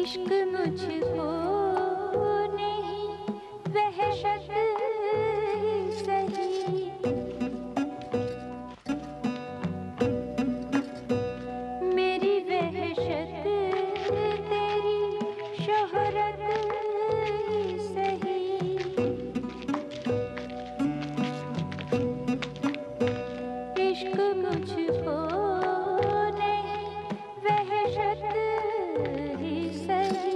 इश्क मुझको नहीं वहशत ही सही, मेरी वहशत तेरी शोहरत ही सही। इश्क मुझको नहीं वहशत ही सही।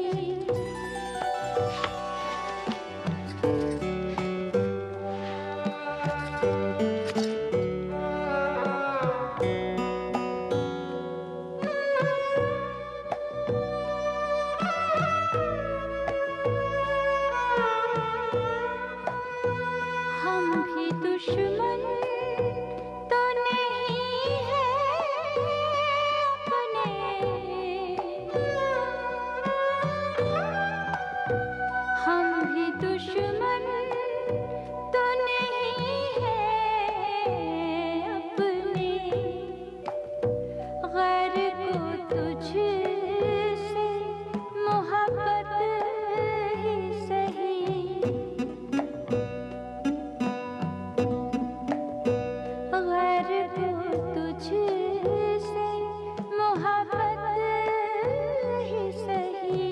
हम भी दुश्मन तो नहीं है अपने, हम भी दुश्मन तो नहीं है अपने, गैर को तुझसे मुहब्बत ही सही, गैर को तुझसे मुहब्बत ही सही।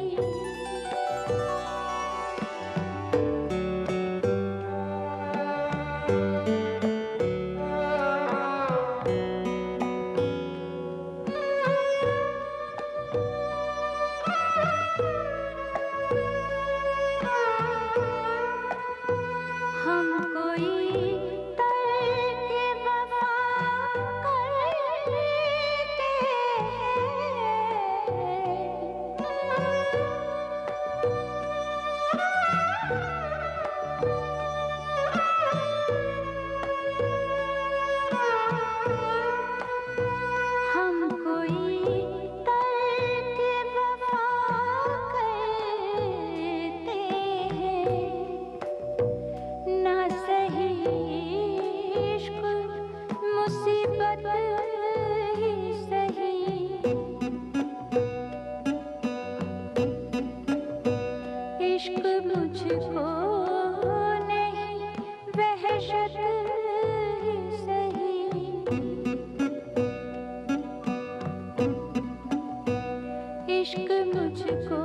हम कोई तर्क वफा करते हम कोई तर्क वफा करते हैं, ना सही इश्क मुसीबत ही सही। इश्क मुझको नहीं वहशत ही सही, इश्क मुझको